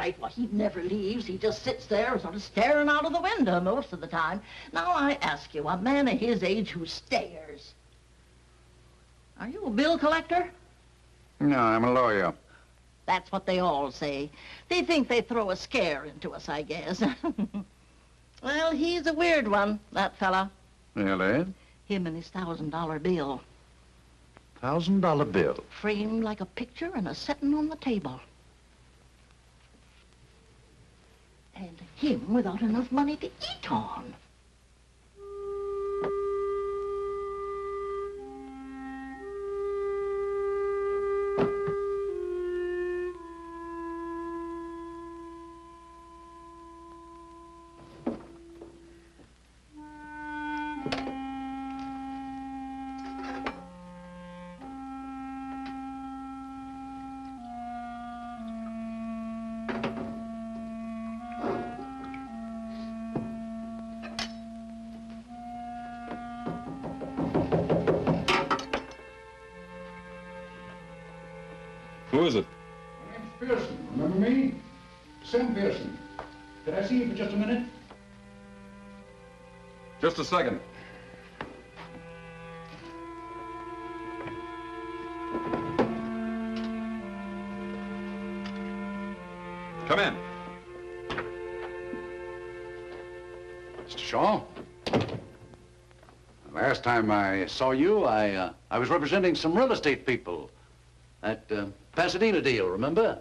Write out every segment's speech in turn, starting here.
right. Well, he never leaves. He just sits there sort of staring out of the window most of the time. Now, I ask you, a man of his age who stares. Are you a bill collector? No, I'm a lawyer. That's what they all say. They think they throw a scare into us, I guess. Well, he's a weird one, that fella. Really? Him and his $1,000 bill. $1,000 bill? Framed like a picture and a setting on the table. And him without enough money to eat on. Who is it? My name's Pearson. Remember me? Sam Pearson. Could I see you for just a minute? Just a second. Come in. Mr. Shaw? Last time I saw you, I was representing some real estate people. That Pasadena deal, remember?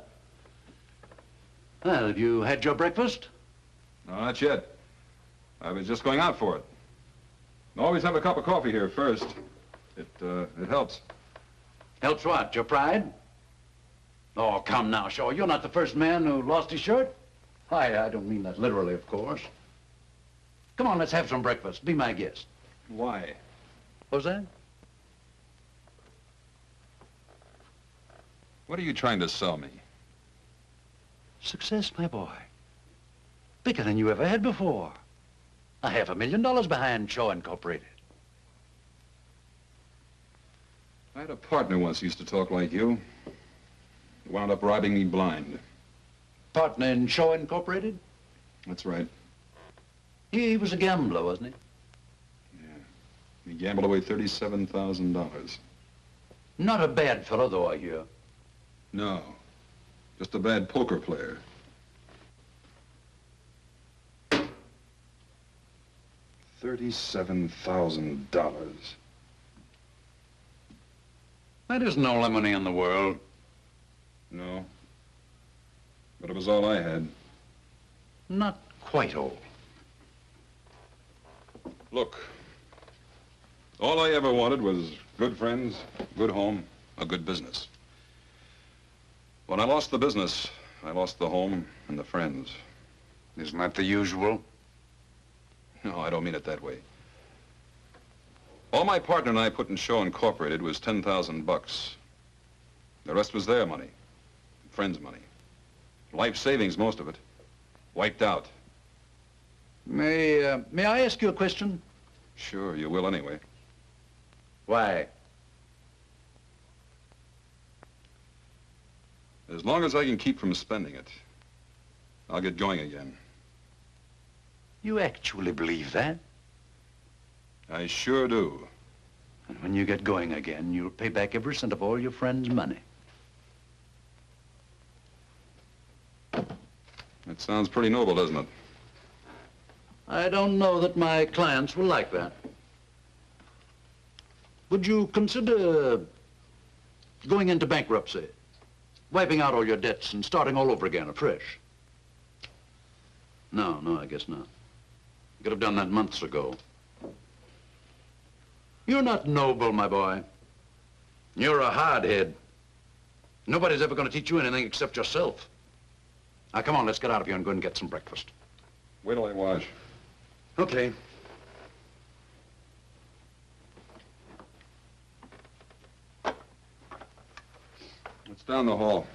Well, have you had your breakfast? No, not yet. I was just going out for it. Always have a cup of coffee here first. It helps. Helps what? Your pride? Oh, come now, Shaw. You're not the first man who lost his shirt. I don't mean that literally, of course. Come on, let's have some breakfast. Be my guest. Why? What was that? What are you trying to sell me? Success, my boy. Bigger than you ever had before. $500,000 behind Shaw Incorporated. I had a partner once who used to talk like you. He wound up robbing me blind. Partner in Shaw Incorporated? That's right. He was a gambler, wasn't he? Yeah. He gambled away $37,000. Not a bad fellow, though, I hear. No. Just a bad poker player. $37,000. That isn't all the money in the world. No. But it was all I had. Not quite all. Look, all I ever wanted was good friends, good home, a good business. When I lost the business, I lost the home and the friends. Isn't that the usual? No, I don't mean it that way. All my partner and I put in Shaw Incorporated was $10,000. The rest was their money, friends' money. Life savings, most of it. Wiped out. May I ask you a question? Sure, you will anyway. Why? As long as I can keep from spending it, I'll get going again. You actually believe that? I sure do. And when you get going again, you'll pay back every cent of all your friends' money. That sounds pretty noble, doesn't it? I don't know that my clients will like that. Would you consider going into bankruptcy, wiping out all your debts and starting all over again afresh? No, I guess not. You could have done that months ago. You're not noble, my boy. You're a hardhead. Nobody's ever going to teach you anything except yourself. Now, come on, let's get out of here and go and get some breakfast. Wait till I wash. Okay. It's down the hall.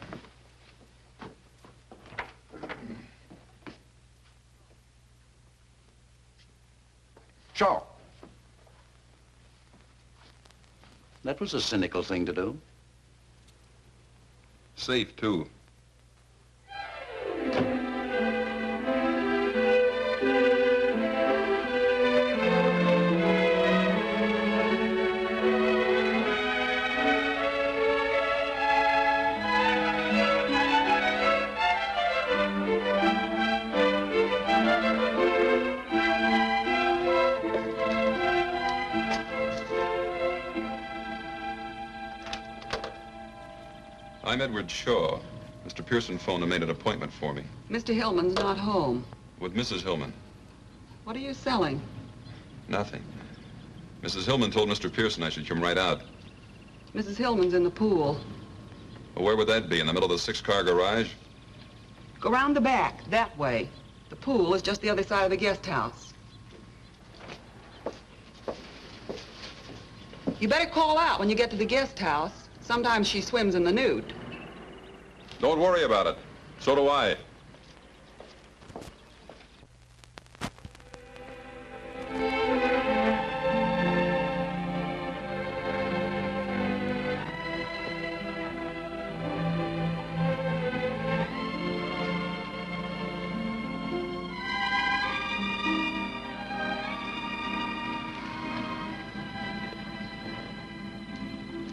Shaw. That was a cynical thing to do. Safe, too. I'm Edward Shaw. Mr. Pearson phoned and made an appointment for me. Mr. Hillman's not home. With Mrs. Hillman. What are you selling? Nothing. Mrs. Hillman told Mr. Pearson I should come right out. Mrs. Hillman's in the pool. Well, where would that be? In the middle of the 6-car garage? Go round the back, that way. The pool is just the other side of the guest house. You better call out when you get to the guest house. Sometimes she swims in the nude. Don't worry about it. So do I.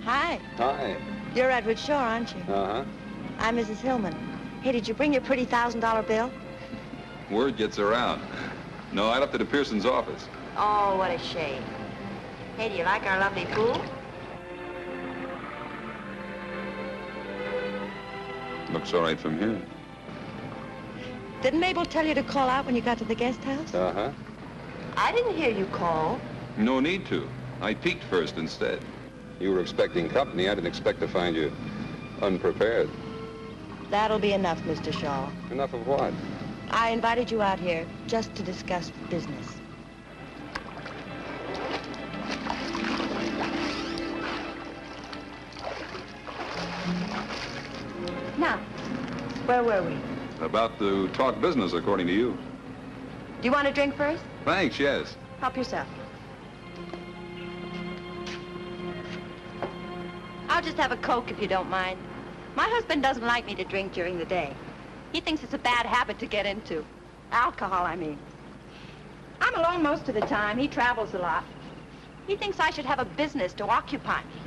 Hi. Hi. You're Edward Shaw, aren't you? Uh-huh. I'm Mrs. Hillman. Hey, did you bring your pretty $1,000 bill? Word gets around. No, I left it at Pearson's office. Oh, what a shame. Hey, do you like our lovely pool? Looks all right from here. Didn't Mabel tell you to call out when you got to the guest house? Uh-huh. I didn't hear you call. No need to. I peeked first instead. You were expecting company. I didn't expect to find you unprepared. That'll be enough, Mr. Shaw. Enough of what? I invited you out here just to discuss business. Now, where were we? About to talk business, according to you. Do you want a drink first? Thanks, yes. Help yourself. I'll just have a Coke if you don't mind. My husband doesn't like me to drink during the day. He thinks it's a bad habit to get into. Alcohol, I mean. I'm alone most of the time. He travels a lot. He thinks I should have a business to occupy me.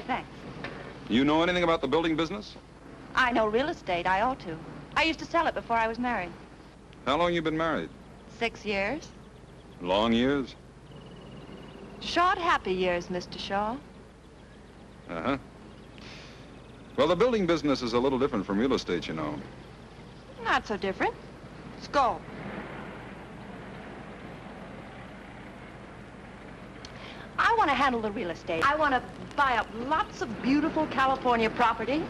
Thanks. You know anything about the building business? I know real estate. I ought to. I used to sell it before I was married. How long you been married? 6 years. Long years? Short, happy years, Mr. Shaw. Uh-huh. Well, the building business is a little different from real estate, you know. Not so different. Let's go. I want to handle the real estate. I want to buy up lots of beautiful California property.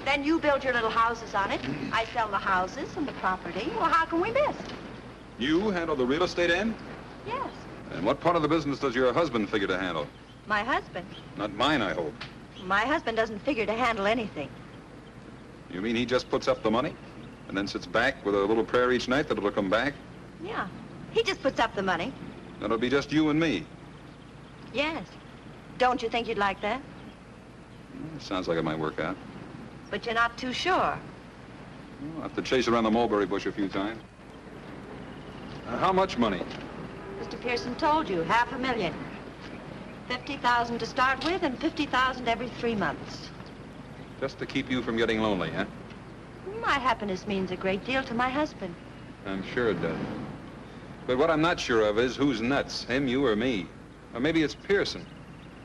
Then you build your little houses on it. I sell the houses and the property. Well, how can we miss? You handle the real estate end? Yes. And what part of the business does your husband figure to handle? My husband. Not mine, I hope. My husband doesn't figure to handle anything. You mean he just puts up the money and then sits back with a little prayer each night that it'll come back? Yeah. He just puts up the money. Then it'll be just you and me. Yes. Don't you think you'd like that? Sounds like it might work out. But you're not too sure. I'll have to chase around the mulberry bush a few times. How much money? Mr. Pearson told you, $500,000. 50,000 to start with and 50,000 every 3 months. Just to keep you from getting lonely, huh? My happiness means a great deal to my husband. I'm sure it does. But what I'm not sure of is who's nuts, him, you, or me. Or maybe it's Pearson.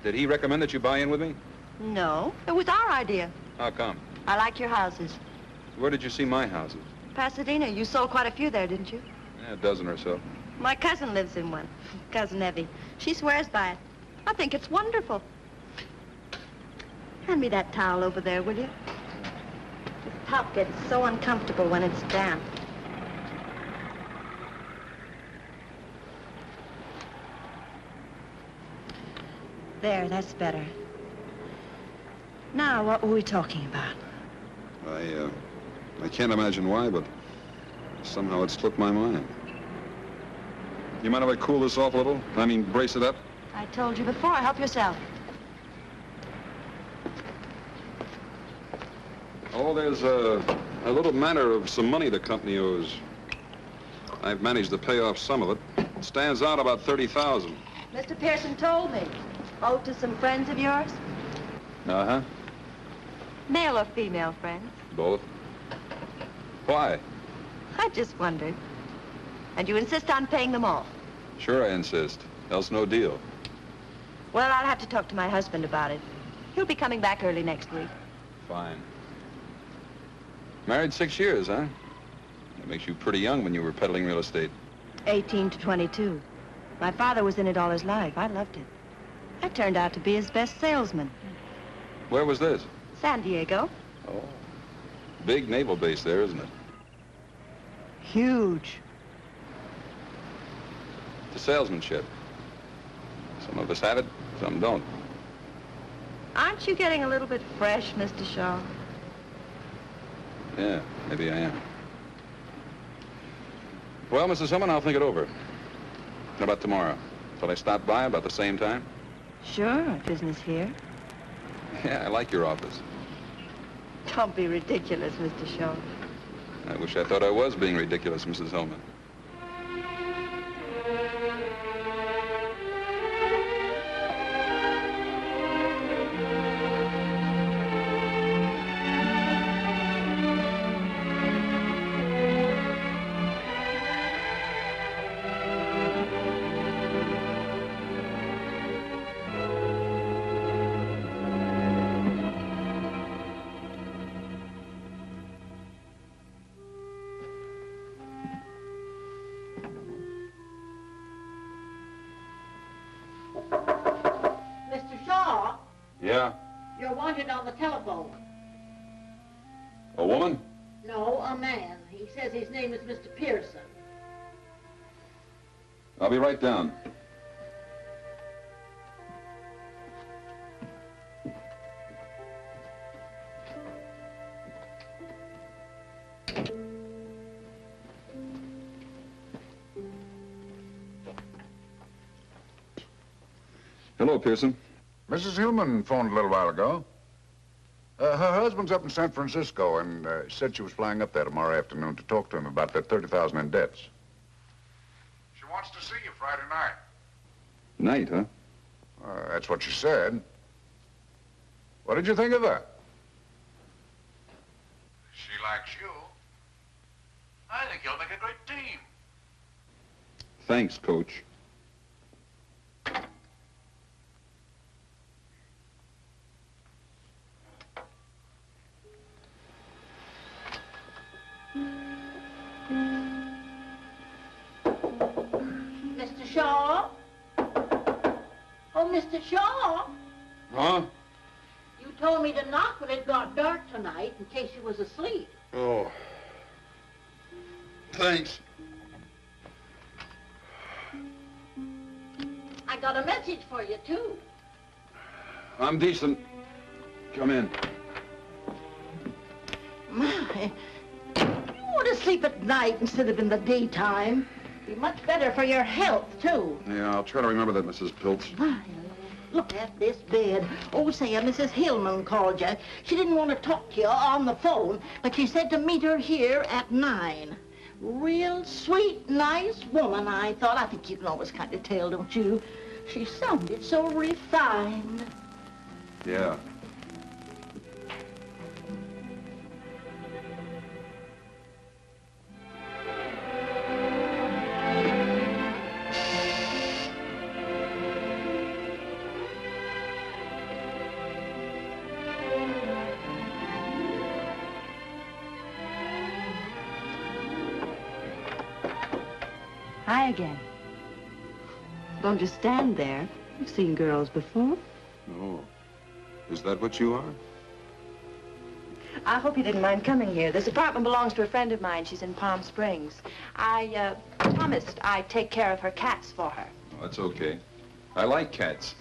Did he recommend that you buy in with me? No, it was our idea. How come? I like your houses. Where did you see my houses? Pasadena, you sold quite a few there, didn't you? A dozen or so. My cousin lives in one, Cousin Evie. She swears by it. I think it's wonderful. Hand me that towel over there, will you? This top gets so uncomfortable when it's damp. There, that's better. Now, what were we talking about? I can't imagine why, but somehow it slipped my mind. You mind if I cool this off a little? I mean, brace it up? I told you before, help yourself. Oh, there's a little matter of some money the company owes. I've managed to pay off some of it. It stands out about $30,000. Mr. Pearson told me. Owed to some friends of yours? Uh-huh. Male or female friends? Both. Why? I just wondered. And you insist on paying them all? Sure I insist. Else no deal. Well, I'll have to talk to my husband about it. He'll be coming back early next week. Fine. Married 6 years, huh? That makes you pretty young when you were peddling real estate. 18 to 22. My father was in it all his life. I loved it. I turned out to be his best salesman. Where was this? San Diego. Oh. Big naval base there, isn't it? Huge. The salesmanship. Some of us have it, some don't. Aren't you getting a little bit fresh, Mr. Shaw? Yeah, maybe I am. Well, Mrs. Hillman, I'll think it over. How about tomorrow? Shall I stop by about the same time? Sure, business here. Yeah, I like your office. Don't be ridiculous, Mr. Shaw. I wish I thought I was being ridiculous, Mrs. Hillman. Mr. Shaw, Yeah? you're wanted on the telephone. A woman? No, a man. He says his name is Mr. Pearson. I'll be right down. Hello, Pearson. Mrs. Hillman phoned a little while ago. Her husband's up in San Francisco and said she was flying up there tomorrow afternoon to talk to him about that $30,000 in debts. She wants to see you Friday night. Night, huh? That's what she said. What did you think of her? She likes you. I think you'll make a great team. Thanks, Coach. Mr. Shaw? Oh, Mr. Shaw, Huh? you told me to knock when it got dark tonight in case you was asleep. Oh. Thanks. I got a message for you, too. I'm decent. Come in. My, you want to sleep at night instead of in the daytime. Be much better for your health, too. Yeah, I'll try to remember that, Mrs. Piltz. My, look at this bed. Oh, say, Mrs. Hillman called you. She didn't want to talk to you on the phone, but she said to meet her here at 9. Real sweet, nice woman, I thought. I think you can always kind of tell, don't you? She sounded so refined. Yeah. Hi again. Don't just stand there. You've seen girls before. Oh. Is that what you are? I hope you didn't mind coming here. This apartment belongs to a friend of mine. She's in Palm Springs. I promised I'd take care of her cats for her. Oh, that's okay. I like cats.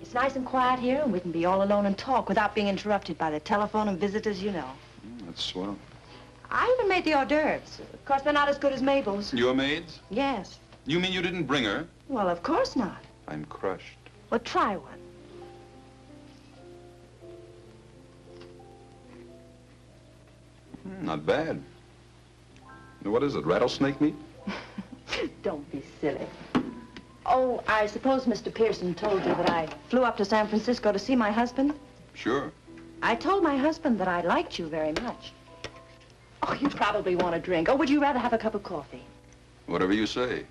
It's nice and quiet here, and we can be all alone and talk without being interrupted by the telephone and visitors, you know. That's swell. I even made the hors d'oeuvres. Of course, they're not as good as Mabel's. Your maids? Yes. You mean you didn't bring her? Well, of course not. I'm crushed. Well, try one. Not bad. What is it, rattlesnake meat? Don't be silly. Oh, I suppose Mr. Pearson told you that I flew up to San Francisco to see my husband? Sure. I told my husband that I liked you very much. Oh, you probably want a drink. Or would you rather have a cup of coffee? Whatever you say.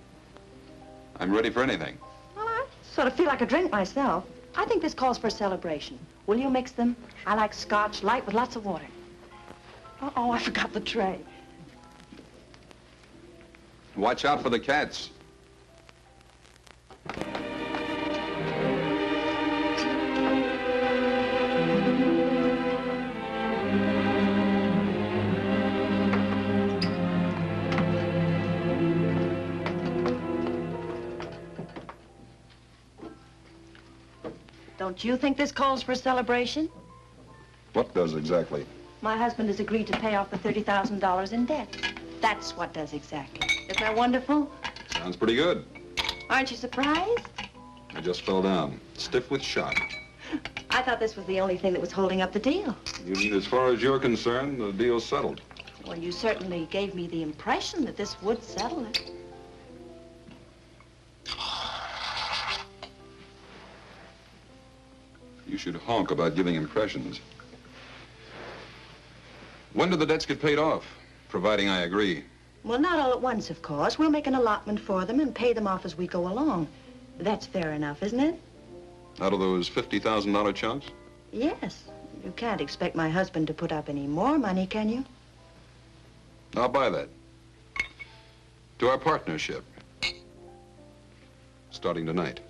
I'm ready for anything. Well, that's Sort of feel like a drink myself. I think this calls for a celebration. Will you mix them? I like scotch, light with lots of water. Uh-oh, I forgot the tray. Watch out for the cats. Don't you think this calls for a celebration? What does exactly? My husband has agreed to pay off the $30,000 in debt. That's what does exactly. Isn't that wonderful? Sounds pretty good. Aren't you surprised? I just fell down, stiff with shock. I thought this was the only thing that was holding up the deal. You mean as far as you're concerned, the deal's settled? Well, you certainly gave me the impression that this would settle it. You should honk about giving impressions. When do the debts get paid off? Providing I agree. Well, not all at once, of course. We'll make an allotment for them and pay them off as we go along. That's fair enough, isn't it? Out of those $50,000 chunks? Yes. You can't expect my husband to put up any more money, can you? I'll buy that. To our partnership. Starting tonight.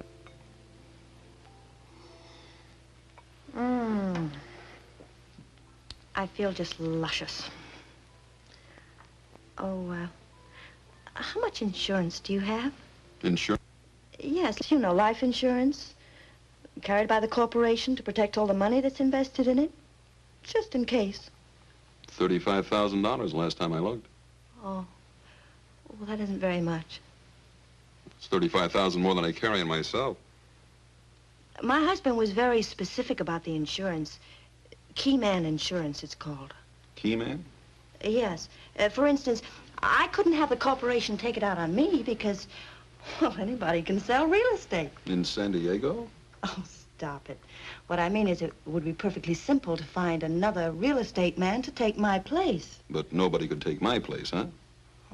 I feel just luscious. Oh, how much insurance do you have? Insurance? Yes, you know, life insurance. Carried by the corporation to protect all the money that's invested in it. Just in case. $35,000 last time I looked. Oh, well, that isn't very much. It's $35,000 more than I carry in myself. My husband was very specific about the insurance. Keyman Insurance, it's called. Keyman? Yes. For instance, I couldn't have the corporation take it out on me because, well, anybody can sell real estate. In San Diego? Oh, stop it. What I mean is it would be perfectly simple to find another real estate man to take my place. But nobody could take my place, huh?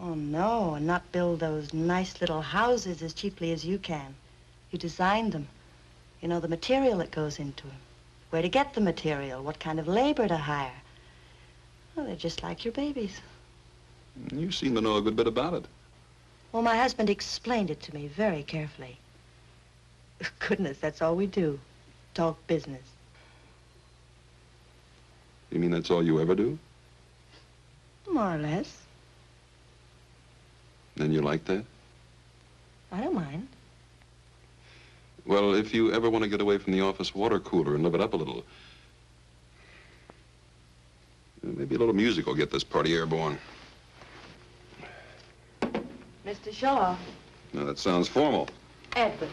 Oh, no, and not build those nice little houses as cheaply as you can. You designed them. You know the material that goes into them. Where to get the material, what kind of labor to hire. Well, they're just like your babies. You seem to know a good bit about it. Well, my husband explained it to me very carefully. Goodness, that's all we do. Talk business. You mean that's all you ever do? More or less. And you like that? I don't mind. Well, if you ever want to get away from the office water cooler and live it up a little, maybe a little music will get this party airborne. Mr. Shaw. Now, that sounds formal. Edward.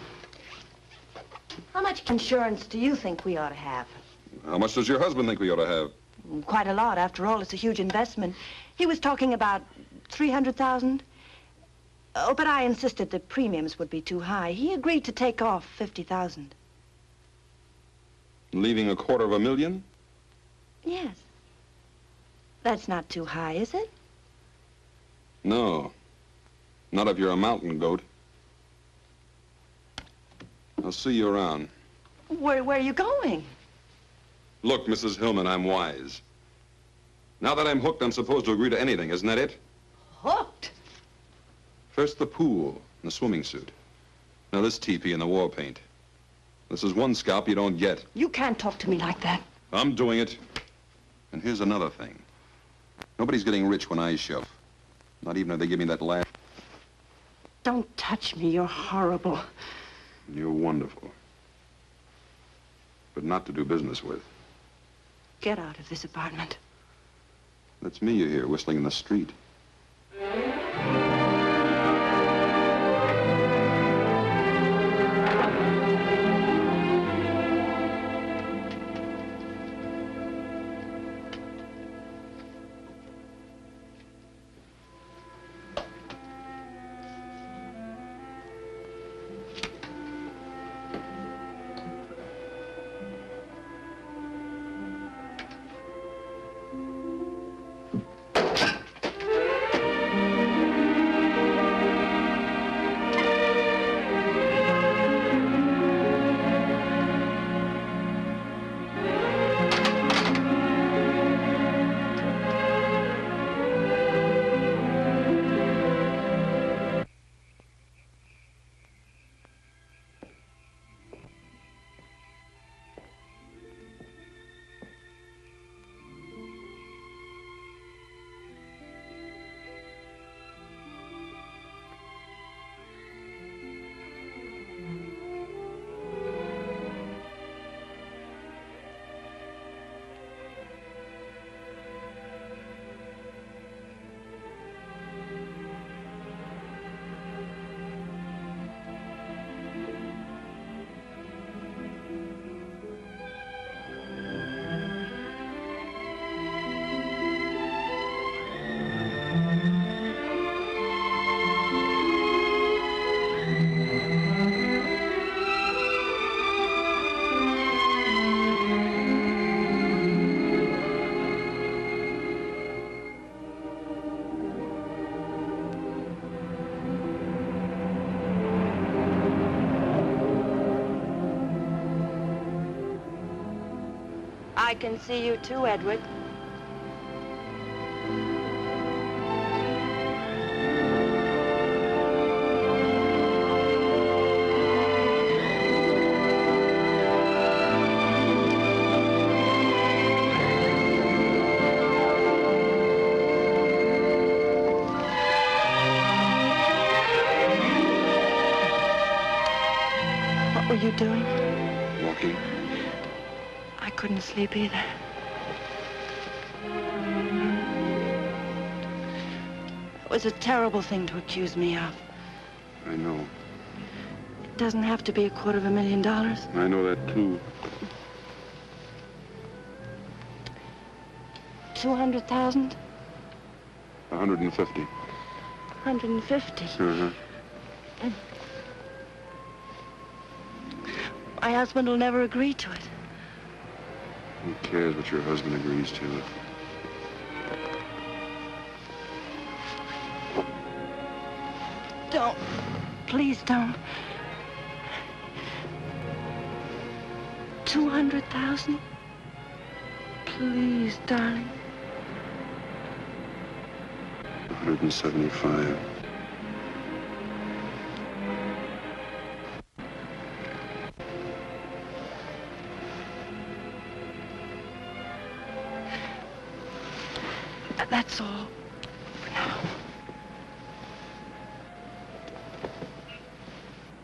How much insurance do you think we ought to have? How much does your husband think we ought to have? Quite a lot. After all, it's a huge investment. He was talking about 300,000. Oh, but I insisted the premiums would be too high. He agreed to take off 50,000. Leaving $250,000? Yes. That's not too high, is it? No. Not if you're a mountain goat. I'll see you around. Where are you going? Look, Mrs. Hillman, I'm wise. Now that I'm hooked, I'm supposed to agree to anything, isn't that it? Hooked? First the pool and the swimming suit. Now this teepee and the war paint. This is one scalp you don't get. You can't talk to me like that. I'm doing it. And here's another thing. Nobody's getting rich when I shove. Not even if they give me that last. Don't touch me. You're horrible. You're wonderful. But not to do business with. Get out of this apartment. That's me you hear whistling in the street. I can see you too, Edward. What were you doing? Walking. I couldn't sleep either. It was a terrible thing to accuse me of. I know. It doesn't have to be $250,000. I know that, too. 200,000? 150. 150. Uh-huh. My husband will never agree to it. Who cares what your husband agrees to? Don't. Please don't. 200,000? Please, darling. 175. That's all.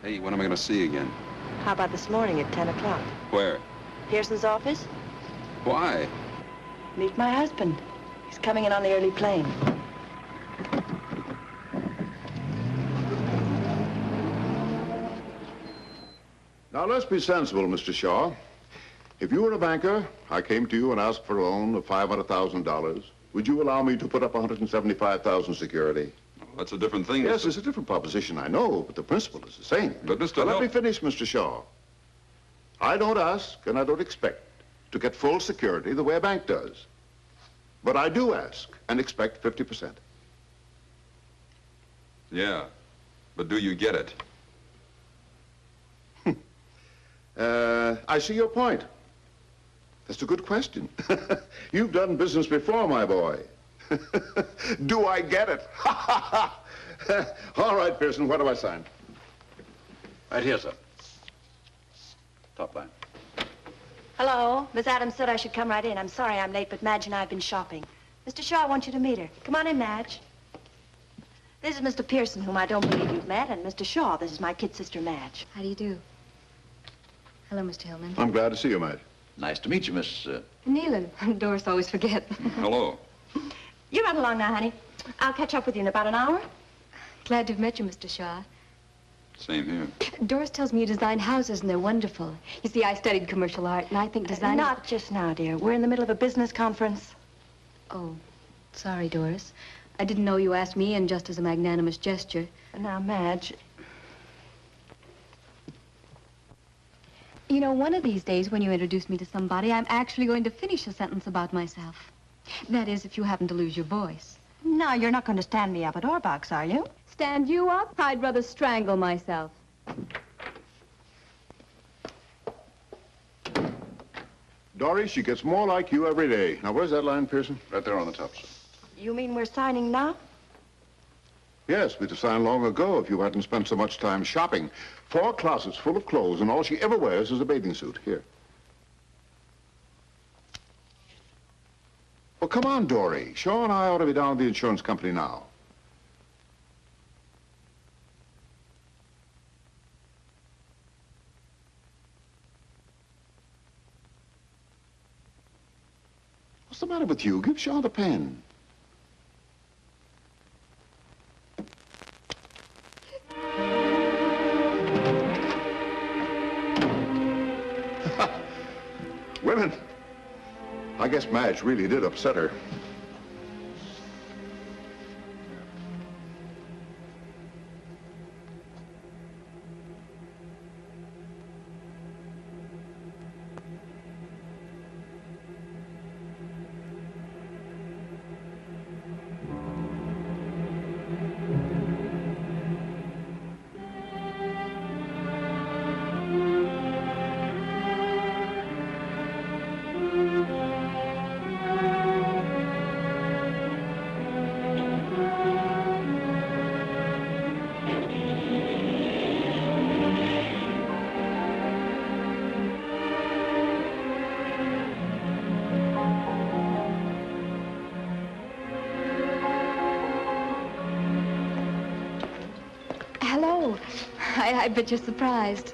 Hey, when am I going to see you again? How about this morning at 10 o'clock? Where? Pearson's office? Why? Meet my husband. He's coming in on the early plane. Now, let's be sensible, Mr. Shaw. If you were a banker, I came to you and asked for a loan of $500,000, would you allow me to put up $175,000 security? That's a different thing. Yes, Mr. it's a different proposition, I know, but the principle is the same. But, Mr. Now, let Hill- me finish, Mr. Shaw. I don't ask and I don't expect to get full security the way a bank does. But I do ask and expect 50%. Yeah, but do you get it? I see your point. That's a good question. You've done business before, my boy. Do I get it? All right, Pearson, what do I sign? Right here, sir. Top line. Hello. Miss Adams said I should come right in. I'm sorry I'm late, but Madge and I have been shopping. Mr. Shaw, I want you to meet her. Come on in, Madge. This is Mr. Pearson, whom I don't believe you've met, and Mr. Shaw, this is my kid sister, Madge. How do you do? Hello, Mr. Hillman. I'm glad to see you, Madge. Nice to meet you, Miss... Nealon. Doris always forget. Hello. You run along now, honey. I'll catch up with you in about an hour. Glad to have met you, Mr. Shaw. Same here. Doris tells me you design houses, and they're wonderful. You see, I studied commercial art, and I think design... Not just now, dear. We're in the middle of a business conference. Oh, sorry, Doris. I didn't know you asked me in just as a magnanimous gesture. Now, Madge, You know, one of these days when you introduce me to somebody, I'm actually going to finish a sentence about myself. That is, if you happen to lose your voice. now you're not going to stand me up at Orbox, are you? Stand you up? I'd rather strangle myself. Dory, she gets more like you every day. Now, where's that line, Pearson? Right there on the top, sir. You mean we're signing now? Yes, we'd have signed long ago if you hadn't spent so much time shopping. 4 closets full of clothes, and all she ever wears is a bathing suit. Here. Well, come on, Dory. Shaw and I ought to be down at the insurance company now. What's the matter with you? Give Shaw the pen. Women. I guess Madge really did upset her. I bet you're surprised.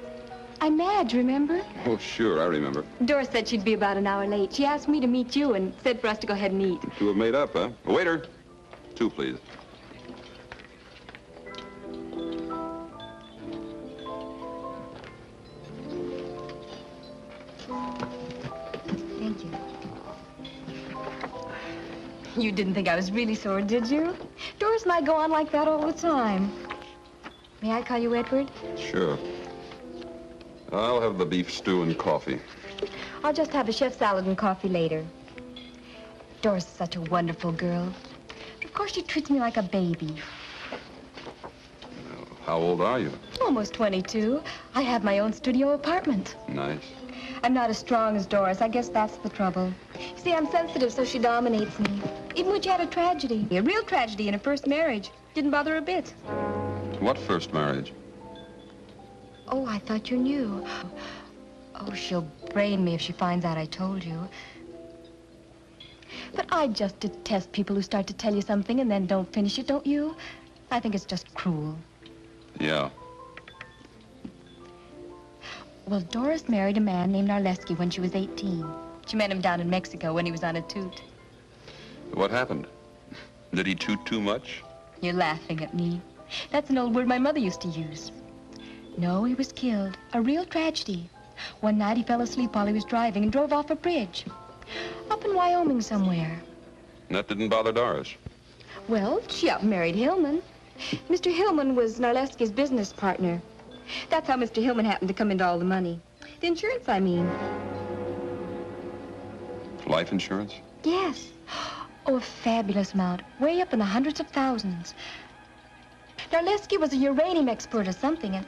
I'm Madge, remember? Oh, sure, I remember. Doris said she'd be about an hour late. She asked me to meet you and said for us to go ahead and eat. Two have made up, huh? Waiter, 2, please. Thank you. You didn't think I was really sore, did you? Doris and I go on like that all the time. May I call you Edward? Sure. I'll have the beef stew and coffee. I'll just have a chef salad and coffee later. Doris is such a wonderful girl. Of course, she treats me like a baby. How old are you? Almost 22. I have my own studio apartment. Nice. I'm not as strong as Doris. I guess that's the trouble. You see, I'm sensitive, so she dominates me. Even when she had a tragedy, a real tragedy in her first marriage, didn't bother her a bit. What first marriage? Oh, I thought you knew. Oh, she'll brain me if she finds out I told you. But I just detest people who start to tell you something and then don't finish it, don't you? I think it's just cruel. Yeah. Well, Doris married a man named Narleski when she was 18. She met him down in Mexico when he was on a toot. What happened? Did he toot too much? You're laughing at me. That's an old word my mother used to use. No, he was killed. A real tragedy. One night he fell asleep while he was driving and drove off a bridge. Up in Wyoming somewhere. And that didn't bother Doris. Well, she up and married Hillman. Mr. Hillman was Narleski's business partner. That's how Mr. Hillman happened to come into all the money. The insurance, I mean. Life insurance? Yes. Oh, a fabulous amount. Way up in the hundreds of thousands. Narleski was a uranium expert or something, and